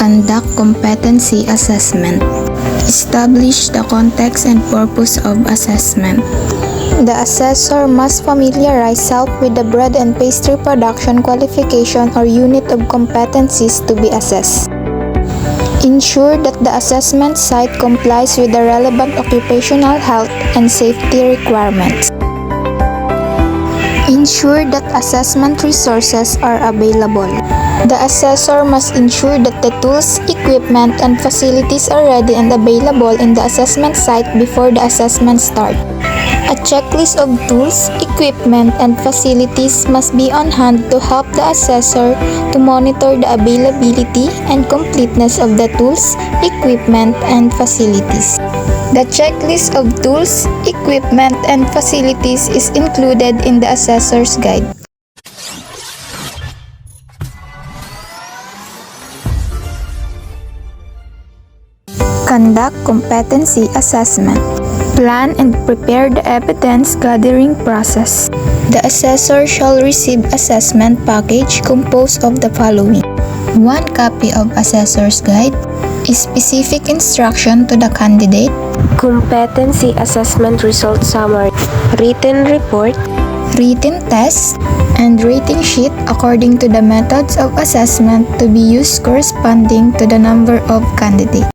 Conduct competency assessment. Establish the context and purpose of assessment. The assessor must familiarize self with the bread and pastry production qualification or unit of competencies to be assessed. Ensure that the assessment site complies with the relevant occupational health and safety requirements. Ensure that assessment resources are available. The assessor must ensure that the tools, equipment, and facilities are ready and available in the assessment site before the assessment starts. A checklist of tools, equipment, and facilities must be on hand to help the assessor to monitor the availability and completeness of the tools, equipment, and facilities. The checklist of tools, equipment, and facilities is included in the assessor's guide. Conduct competency assessment. Plan and prepare the evidence gathering process. The assessor shall receive assessment package composed of the following: 1 copy of assessor's guide, a specific instruction to the candidate, Competency assessment result summary, written report, written test, and rating sheet according to the methods of assessment to be used corresponding to the number of candidates.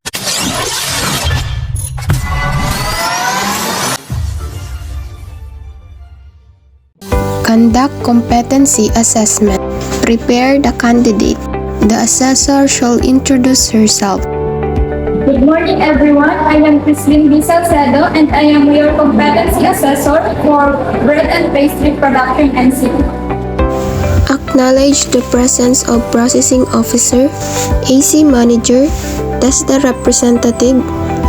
Conduct competency assessment. Prepare the candidate. The assessor shall introduce herself. Good morning, everyone. I am Crislin B. Salcedo, and I am your competency assessor for bread and pastry production and city. Acknowledge the presence of processing officer, AC manager, TESDA representative,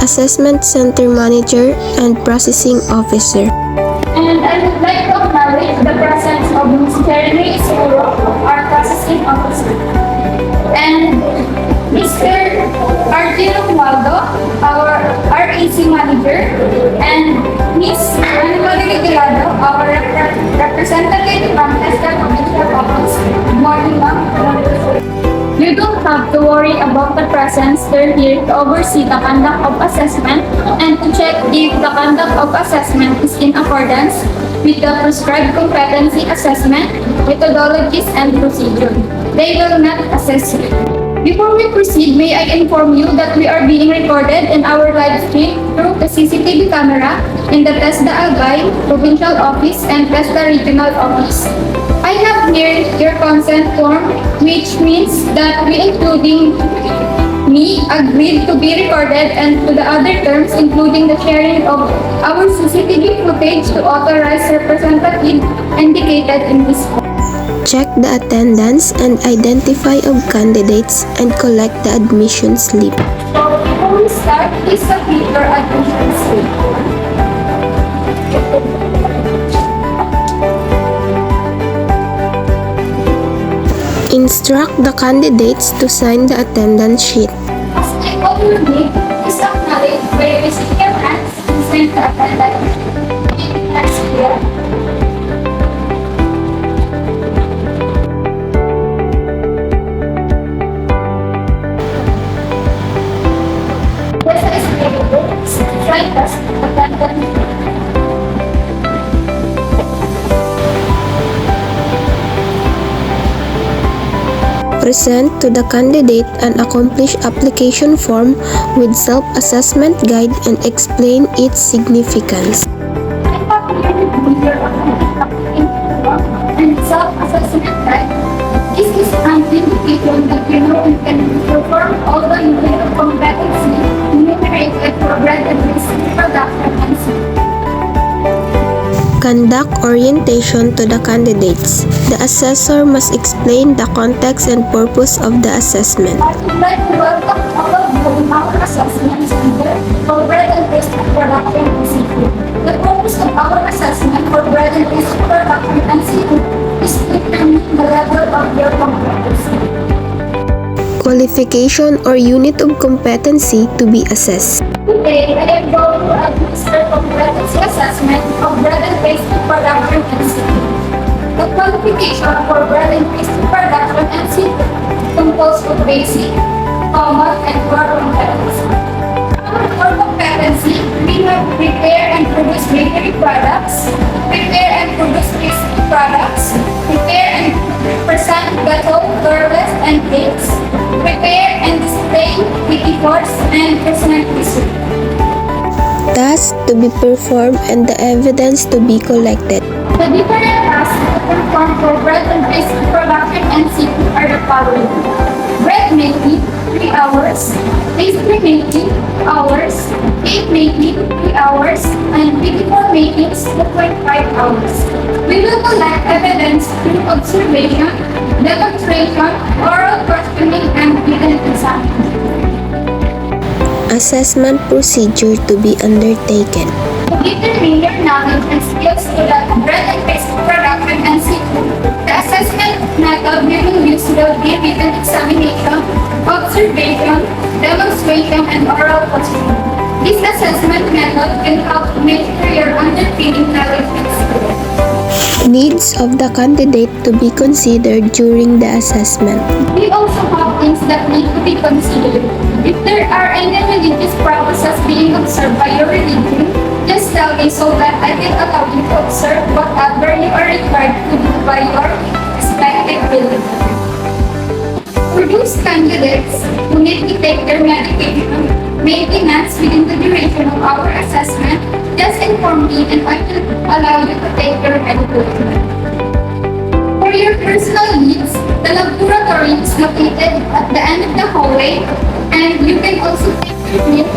assessment center manager, and processing officer. And I would like to acknowledge the presence of Ms. Cherry Isuro, our processing officer, and Mr. R.J. Romualdo, our RAC manager, and Ms. Manuel Regalado, our representative from TESDA Provincial Office. Good morning, ma'am. You don't have to worry about the presence. They're here to oversee the conduct of assessment and to check if the conduct of assessment is in accordance with the prescribed competency assessment, methodologies, and procedure. They will not assess you. Before we proceed, may I inform you that we are being recorded in our live stream through the CCTV camera in the TESDA Albay Provincial Office and TESDA Regional Office. I have here your consent form, which means that we, including me, agreed to be recorded and to the other terms, including the sharing of our CCTV footage to authorized representative indicated in this form. Check the attendance and identify of candidates and collect the admission slip. So before we start, please submit your admission slip. Instruct the candidates to sign the attendance sheet. As I call your name, please acknowledge by raising your hands and sign the attendance sheet. Next here. This is the sign the attendance sheet. Present to the candidate an accomplished application form with self-assessment guide and explain its significance. I have here with your application form and self-assessment guide. This is an indication that you know you can perform all the unit of competency enumerated for bread and pastry production and city. Conduct orientation to the candidates. The assessor must explain the context and purpose of the assessment. I would like to welcome all of you in our assessment center for bread and pastry production and city. The purpose of our assessment for bread and pastry production and city is to determine the level of your competency. Qualification or unit of competency to be assessed. Today, I am going to administer competency assessment of bread and pastry production and city. The qualification for bread and pastry production and city composed of basic, common and core competency. Under core competency, we have prepare and produce bakery products, prepare and produce pastry products, prepare and present gateau, tortas, and cakes, prepare and display decors, and present dessert. tasks to be performed and the evidence to be collected. The different tasks to perform for bread and pastry production and seafood are the following. Bread making, 3 hours. Pastry making, 2 hours. Cake making, 3 hours. And decor making, 2.5 hours. We will collect evidence through observation, demonstration, oral questioning, and written exam. Assessment procedure to be undertaken. To determine your knowledge and skills to the bread and pastry production and seafood, the assessment method we will use will be written examination, observation, demonstration, and oral questioning. This assessment method can help measure your understanding knowledge and skills. Needs of the candidate to be considered during the assessment. We also have things that need to be considered. If there are any religious practices being observed by your religion, just tell me so that I can allow you to observe whatever you are required to do by your respective religion. For those candidates who need to take their medication, maintenance within the duration of our assessment, just inform me and I will allow you to take your medication. For your personal needs, the laboratory is located at the end of the hallway, and you can also take your meal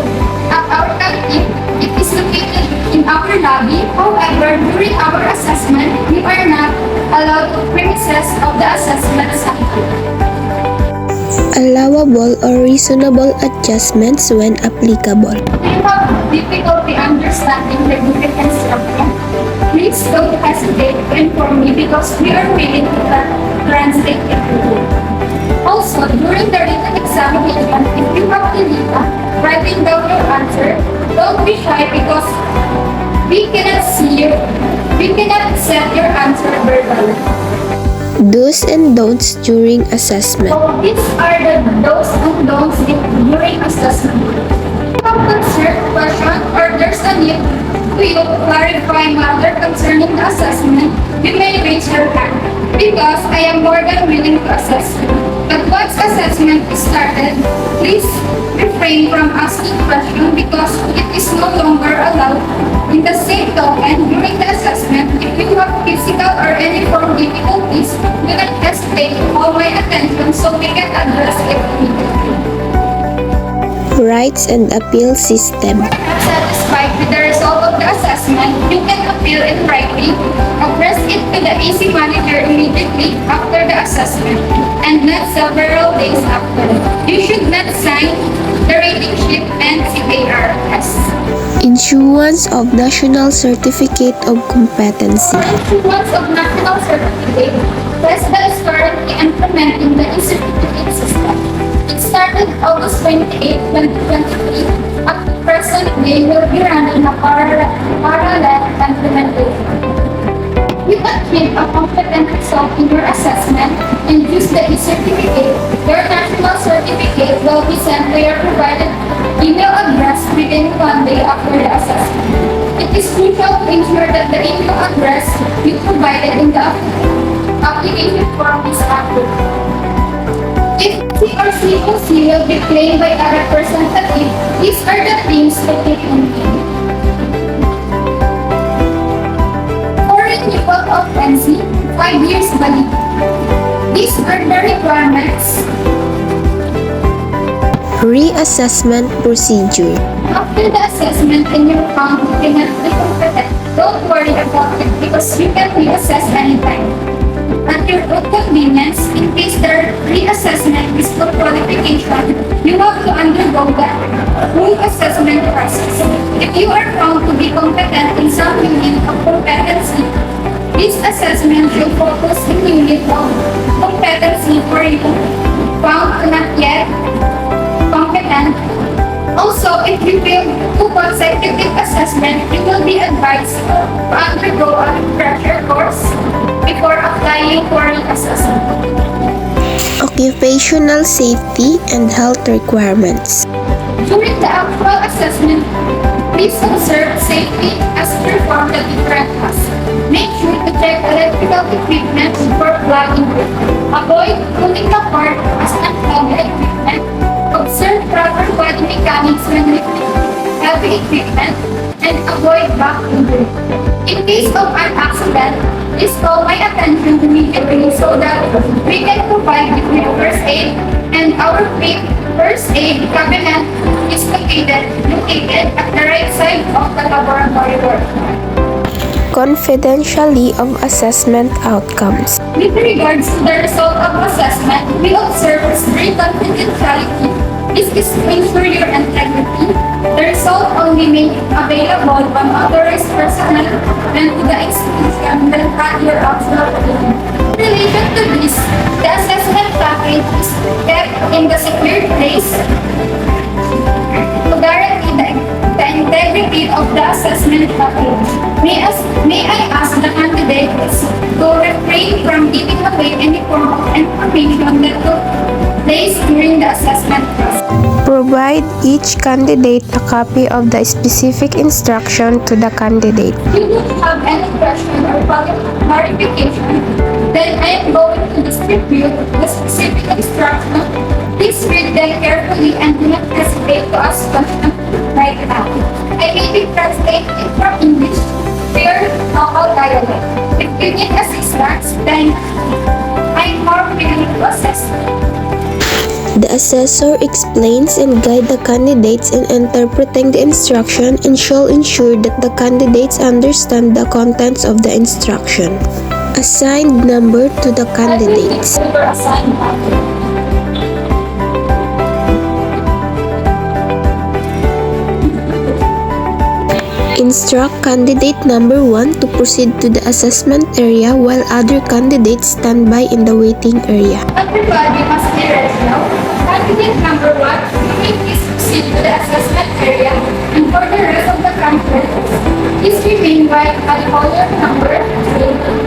at our canteen. It is located in our lobby. However, during our assessment, we are not allowed to premises of the assessment center. Allowable or reasonable adjustments when applicable. If you have difficulty understanding the Greek instruction, please don't hesitate to inform me because we are willing to translate it to you. Also, during the written examination, if you have data writing down your answer, don't be shy because we cannot see you. We cannot set your answer verbally. Do's and don'ts during assessment. So these are the do's and don'ts during assessment. If you have concern, question, or there's a need to you to clarify matter concerning the assessment, you may raise your hand because I am more than willing to assess you. But once assessment is started, please refrain from asking questions because it is no longer allowed. In the same token, during the assessment, if you have physical or any form difficulties, do not hesitate to call my attention so we can address it immediately. Rights and appeal system. If not satisfied with the result of the assessment, you can appeal in writing, address it to the AC manager immediately after the assessment, and not several days after. You should not sign the rating sheet and CARS. Issuance of National Certificate of Competency. Issuance of national certificate, PRESDA is currently implementing the e-certificate system. It started August 28, 2023. At the present day, will be running a parallel implementation. You achieve a competent result in your assessment and use the e-certificate. Your national certificate will be sent to your provided email address within 1 day after the assessment. It is crucial to ensure that the email address you provided in the application form is accurate. If C or COC will be claimed by a representative, these are the things to take on note. For renewal of NC, 5 years valid. These are the requirements. Reassessment procedure. After the assessment and you found you cannot be competent, don't worry about it because you can reassess anytime. At your own convenience, in case the reassessment is for qualification, you have to undergo the full assessment process. If you are found to be competent in some unit of competency, this assessment should focus in unit of competency for you found not yet competent. Also, if you fail 2 consecutive assessments, you will be advised to undergo a refresher course before applying for an assessment. A occupational safety, and health requirements. During the actual assessment, please observe safety as performed at different tasks. Make sure to check electrical equipment before plugging it. Avoid pulling apart as unplugged equipment. Observe proper body mechanics when lifting heavy equipment and avoid back injury. In case of an accident, please call my attention immediately so that we can provide you with first aid, and our quick first aid cabinet is located at the right side of the laboratory workshop. Confidentially of assessment outcomes. With regards to the result of assessment, we observe strict confidentiality. This is to ensure your integrity. The result only made available from authorized personnel and to the institution that had your actual opinion. In relation to this, the assessment package is kept in the secure place to guarantee the integrity of the assessment package. May I ask the candidates to refrain from giving away any form of information that took place during the assessment process. Provide each candidate a copy of the specific instruction to the candidate. If you don't have any question or clarification, then I am going to distribute the specific instruction. Please read them carefully and do not hesitate to ask questions right now. I may be translating from English to your local dialect. If you need assistance, then I am more willing to assist. The assessor explains and guides the candidates in interpreting the instruction and shall ensure that the candidates understand the contents of the instruction. Assigned number to the candidates. Instruct candidate number 1 to proceed to the assessment area while other candidates stand by in the waiting area. Everybody must be ready now. Candidate number 1, please proceed to the assessment area, and for the rest of the conference, please remain by at caller number 3.